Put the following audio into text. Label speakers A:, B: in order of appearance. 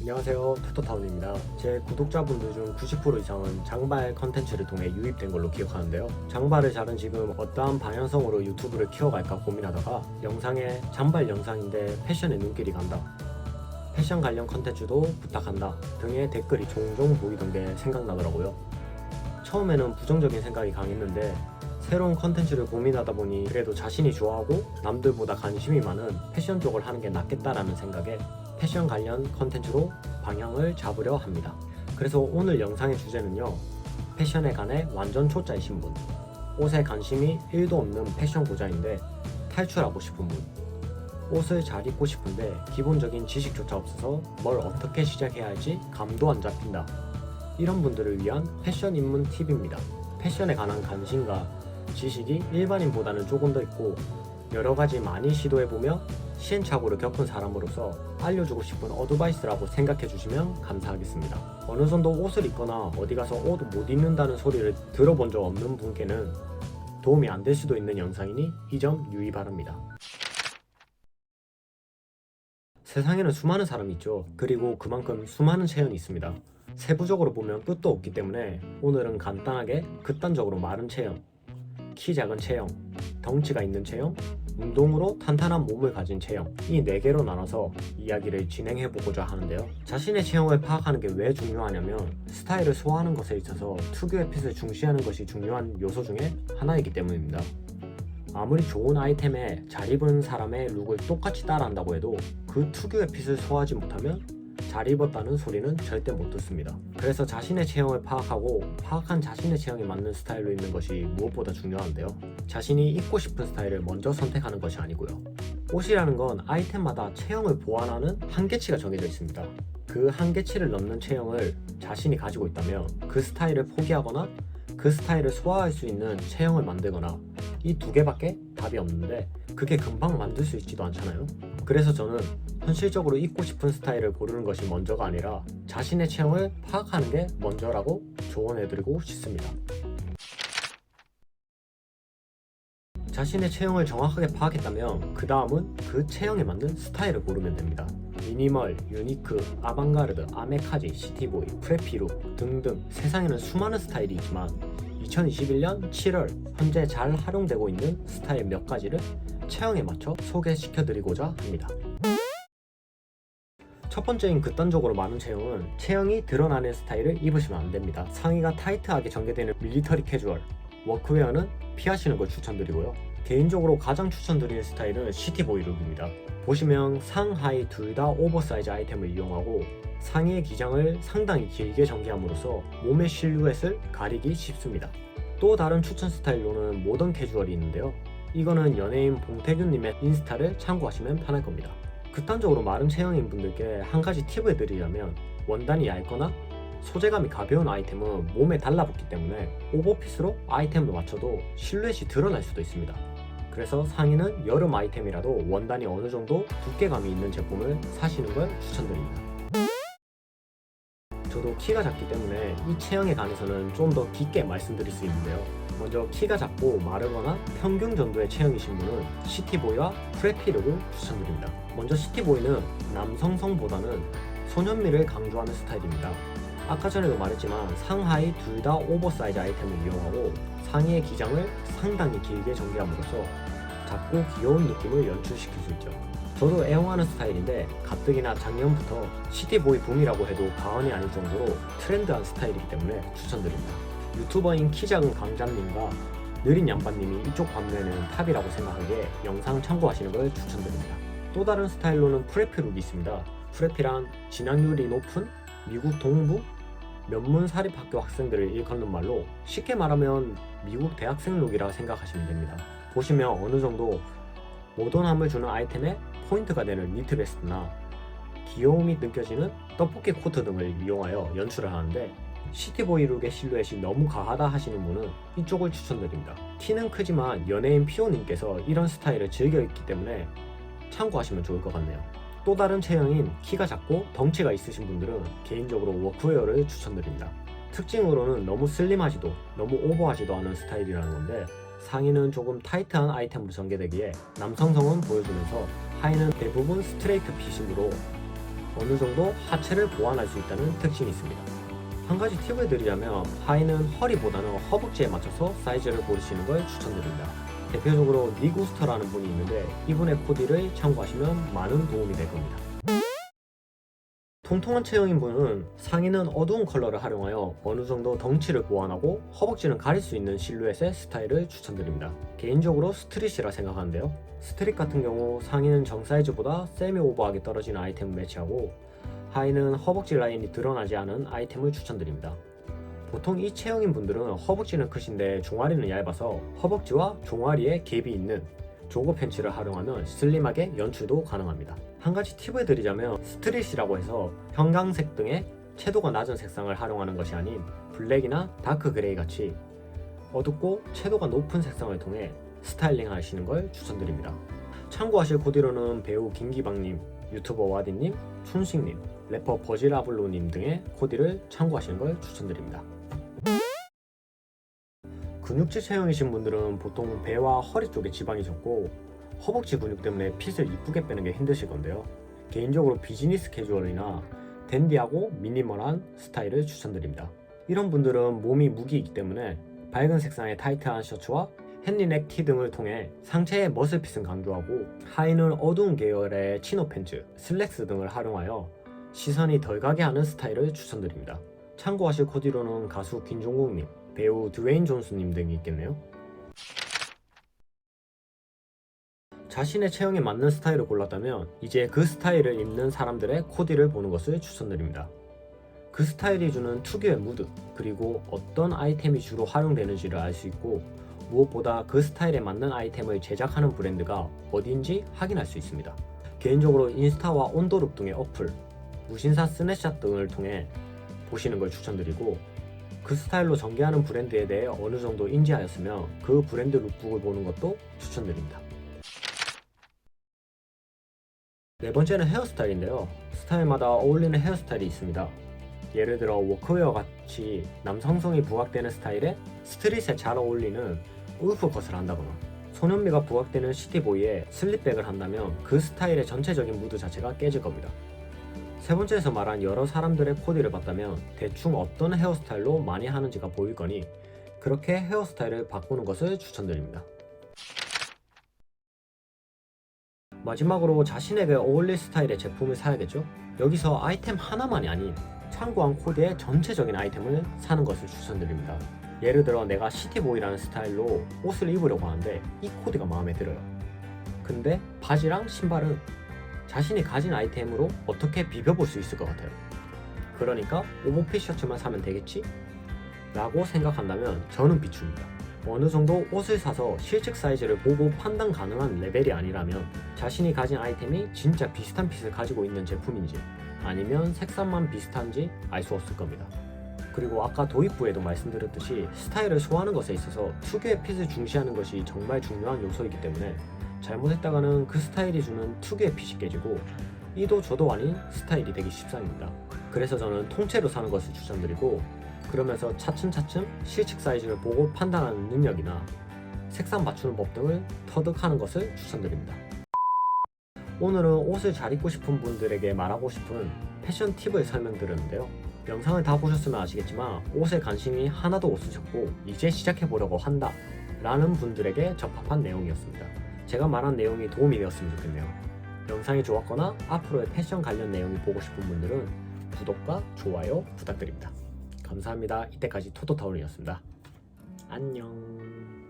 A: 안녕하세요, 투터타운입니다. 제 구독자분들 중 90% 이상은 장발 컨텐츠를 통해 유입된 걸로 기억하는데요. 장발을 자른 지금 어떠한 방향성으로 유튜브를 키워갈까 고민하다가 영상에 장발 영상인데 패션에 눈길이 간다, 패션 관련 컨텐츠도 부탁한다 등의 댓글이 종종 보이던 게 생각나더라고요. 처음에는 부정적인 생각이 강했는데 새로운 컨텐츠를 고민하다 보니 그래도 자신이 좋아하고 남들보다 관심이 많은 패션 쪽을 하는 게 낫겠다라는 생각에 패션 관련 컨텐츠로 방향을 잡으려 합니다. 그래서 오늘 영상의 주제는요, 패션에 관해 완전 초짜이신 분, 옷에 관심이 1도 없는 패션 고자인데 탈출하고 싶은 분, 옷을 잘 입고 싶은데 기본적인 지식조차 없어서 뭘 어떻게 시작해야 할지 감도 안 잡힌다, 이런 분들을 위한 패션 입문 팁입니다. 패션에 관한 관심과 지식이 일반인보다는 조금 더 있고 여러가지 많이 시도해보며 시행착오를 겪은 사람으로서 알려주고 싶은 어드바이스라고 생각해주시면 감사하겠습니다. 어느 정도 옷을 입거나 어디 가서 옷 못 입는다는 소리를 들어본 적 없는 분께는 도움이 안 될 수도 있는 영상이니 이 점 유의 바랍니다. 세상에는 수많은 사람이 있죠. 그리고 그만큼 수많은 체형이 있습니다. 세부적으로 보면 끝도 없기 때문에 오늘은 간단하게 극단적으로 마른 체형, 키 작은 체형, 덩치가 있는 체형, 운동으로 탄탄한 몸을 가진 체형, 이 4개로 나눠서 이야기를 진행해보고자 하는데요. 자신의 체형을 파악하는 게 왜 중요하냐면 스타일을 소화하는 것에 있어서 특유의 핏을 중시하는 것이 중요한 요소 중에 하나이기 때문입니다. 아무리 좋은 아이템에 잘 입은 사람의 룩을 똑같이 따라한다고 해도 그 특유의 핏을 소화하지 못하면 잘 입었다는 소리는 절대 못 듣습니다. 그래서 자신의 체형을 파악하고 파악한 자신의 체형에 맞는 스타일로 입는 것이 무엇보다 중요한데요. 자신이 입고 싶은 스타일을 먼저 선택하는 것이 아니고요. 옷이라는 건 아이템마다 체형을 보완하는 한계치가 정해져 있습니다. 그 한계치를 넘는 체형을 자신이 가지고 있다면 그 스타일을 포기하거나 그 스타일을 소화할 수 있는 체형을 만들거나 이 2개밖에 답이 없는데 그게 금방 만들 수 있지도 않잖아요. 그래서 저는 현실적으로 입고 싶은 스타일을 고르는 것이 먼저가 아니라 자신의 체형을 파악하는 게 먼저라고 조언해드리고 싶습니다. 자신의 체형을 정확하게 파악했다면 그 다음은 그 체형에 맞는 스타일을 고르면 됩니다. 미니멀, 유니크, 아방가르드, 아메카지, 시티보이, 프레피룩 등등 세상에는 수많은 스타일이 있지만 2021년 7월 현재 잘 활용되고 있는 스타일 몇 가지를 체형에 맞춰 소개시켜드리고자 합니다. 첫 번째인 극단적으로 마른 체형은 체형이 드러나는 스타일을 입으시면 안 됩니다. 상의가 타이트하게 전개되는 밀리터리 캐주얼, 워크웨어는 피하시는 걸 추천드리고요. 개인적으로 가장 추천드리는 스타일은 시티보이 룩입니다. 보시면 상하이 둘 다 오버사이즈 아이템을 이용하고 상의의 기장을 상당히 길게 전개함으로써 몸의 실루엣을 가리기 쉽습니다. 또 다른 추천 스타일로는 모던 캐주얼이 있는데요. 이거는 연예인 봉태균님의 인스타를 참고하시면 편할 겁니다. 극단적으로 마른 체형인 분들께 한 가지 팁을 드리자면 원단이 얇거나 소재감이 가벼운 아이템은 몸에 달라붙기 때문에 오버핏으로 아이템을 맞춰도 실루엣이 드러날 수도 있습니다. 그래서 상의는 여름 아이템이라도 원단이 어느 정도 두께감이 있는 제품을 사시는 걸 추천드립니다. 저도 키가 작기 때문에 이 체형에 관해서는 좀 더 깊게 말씀드릴 수 있는데요. 먼저 키가 작고 마르거나 평균 정도의 체형이신 분은 시티보이와 프레피룩을 추천드립니다. 먼저 시티보이는 남성성보다는 소년미를 강조하는 스타일입니다. 아까 전에도 말했지만 상하이 둘 다 오버사이즈 아이템을 이용하고 상의의 기장을 상당히 길게 전개함으로써 작고 귀여운 느낌을 연출시킬 수 있죠. 저도 애용하는 스타일인데 가뜩이나 작년부터 시티보이 붐이라고 해도 과언이 아닐 정도로 트렌드한 스타일이기 때문에 추천드립니다. 유튜버인 키 작은 강잠님과 느린 양반님이 이쪽 반면에는 탑이라고 생각하기에 영상 참고하시는 걸 추천드립니다. 또 다른 스타일로는 프레피룩이 있습니다. 프레피란 진학률이 높은 미국 동부 명문 사립학교 학생들을 일컫는 말로 쉽게 말하면 미국 대학생 룩이라 생각하시면 됩니다. 보시면 어느 정도 모던함을 주는 아이템에 포인트가 되는 니트 베스트나 귀여움이 느껴지는 떡볶이 코트 등을 이용하여 연출을 하는데 시티보이 룩의 실루엣이 너무 과하다 하시는 분은 이쪽을 추천드립니다. 키는 크지만 연예인 피오님께서 이런 스타일을 즐겨 입기 때문에 참고하시면 좋을 것 같네요. 또 다른 체형인 키가 작고 덩치가 있으신 분들은 개인적으로 워크웨어를 추천드립니다. 특징으로는 너무 슬림하지도 너무 오버하지도 않은 스타일이라는 건데 상의는 조금 타이트한 아이템으로 전개되기에 남성성은 보여주면서 하의는 대부분 스트레이트 핏이므로 어느 정도 하체를 보완할 수 있다는 특징이 있습니다. 한 가지 팁을 드리자면 하의는 허리보다는 허벅지에 맞춰서 사이즈를 고르시는 걸 추천드립니다. 대표적으로 니구스터라는 분이 있는데 이분의 코디를 참고하시면 많은 도움이 될 겁니다. 통통한 체형인 분은 상의는 어두운 컬러를 활용하여 어느 정도 덩치를 보완하고 허벅지는 가릴 수 있는 실루엣의 스타일을 추천드립니다. 개인적으로 스트릿이라 생각하는데요. 스트릿 같은 경우 상의는 정 사이즈보다 세미 오버하게 떨어지는 아이템을 매치하고 하의는 허벅지 라인이 드러나지 않은 아이템을 추천드립니다. 보통 이 체형인 분들은 허벅지는 크신데 종아리는 얇아서 허벅지와 종아리에 갭이 있는 조거 팬츠를 활용하면 슬림하게 연출도 가능합니다. 한 가지 팁을 드리자면 스트릿이라고 해서 형광색 등의 채도가 낮은 색상을 활용하는 것이 아닌 블랙이나 다크 그레이 같이 어둡고 채도가 높은 색상을 통해 스타일링 하시는 걸 추천드립니다. 참고하실 코디로는 배우 김기방님, 유튜버 와디님, 춘식님, 래퍼 버질아블로님 등의 코디를 참고하시는 걸 추천드립니다. 근육질 체형이신 분들은 보통 배와 허리 쪽에 지방이 적고 허벅지 근육 때문에 핏을 이쁘게 빼는 게 힘드실 건데요. 개인적으로 비즈니스 캐주얼이나 댄디하고 미니멀한 스타일을 추천드립니다. 이런 분들은 몸이 무기이기 때문에 밝은 색상의 타이트한 셔츠와 핸디넥 티 등을 통해 상체의 머슬핏은 강조하고 하의는 어두운 계열의 치노 팬츠, 슬랙스 등을 활용하여 시선이 덜 가게 하는 스타일을 추천드립니다. 참고하실 코디로는 가수 김종국님, 배우 드웨인 존스님 등이 있겠네요. 자신의 체형에 맞는 스타일을 골랐다면 이제 그 스타일을 입는 사람들의 코디를 보는 것을 추천드립니다. 그 스타일이 주는 특유의 무드, 그리고 어떤 아이템이 주로 활용되는지를 알 수 있고 무엇보다 그 스타일에 맞는 아이템을 제작하는 브랜드가 어디인지 확인할 수 있습니다. 개인적으로 인스타와 온도룩 등의 어플, 무신사 스냅샷 등을 통해 보시는 걸 추천드리고 그 스타일로 전개하는 브랜드에 대해 어느 정도 인지하였으면 그 브랜드 룩북을 보는 것도 추천드립니다. 네 번째는 헤어스타일인데요. 스타일마다 어울리는 헤어스타일이 있습니다. 예를 들어 워크웨어 같이 남성성이 부각되는 스타일에 스트릿에 잘 어울리는 울프컷을 한다거나 소년미가 부각되는 시티보이에 슬립백을 한다면 그 스타일의 전체적인 무드 자체가 깨질 겁니다. 세 번째에서 말한 여러 사람들의 코디를 봤다면 대충 어떤 헤어스타일로 많이 하는지가 보일 거니 그렇게 헤어스타일을 바꾸는 것을 추천드립니다. 마지막으로 자신에게 어울릴 스타일의 제품을 사야겠죠? 여기서 아이템 하나만이 아닌 참고한 코디의 전체적인 아이템을 사는 것을 추천드립니다. 예를 들어 내가 시티보이라는 스타일로 옷을 입으려고 하는데 이 코디가 마음에 들어요. 근데 바지랑 신발은 자신이 가진 아이템으로 어떻게 비벼볼 수 있을 것 같아요. 그러니까 오버핏 셔츠만 사면 되겠지? 라고 생각한다면 저는 비춥니다. 어느 정도 옷을 사서 실측 사이즈를 보고 판단 가능한 레벨이 아니라면 자신이 가진 아이템이 진짜 비슷한 핏을 가지고 있는 제품인지 아니면 색상만 비슷한지 알 수 없을 겁니다. 그리고 아까 도입부에도 말씀드렸듯이 스타일을 소화하는 것에 있어서 특유의 핏을 중시하는 것이 정말 중요한 요소이기 때문에 잘못했다가는 그 스타일이 주는 특유의 핏이 깨지고 이도 저도 아닌 스타일이 되기 십상입니다. 그래서 저는 통째로 사는 것을 추천드리고 그러면서 차츰차츰 실측 사이즈를 보고 판단하는 능력이나 색상 맞추는 법 등을 터득하는 것을 추천드립니다. 오늘은 옷을 잘 입고 싶은 분들에게 말하고 싶은 패션 팁을 설명드렸는데요. 영상을 다 보셨으면 아시겠지만 옷에 관심이 하나도 없으셨고 이제 시작해보려고 한다 라는 분들에게 적합한 내용이었습니다. 제가 말한 내용이 도움이 되었으면 좋겠네요. 영상이 좋았거나 앞으로의 패션 관련 내용이 보고 싶은 분들은 구독과 좋아요 부탁드립니다. 감사합니다. 이때까지 토토타운이었습니다. 안녕.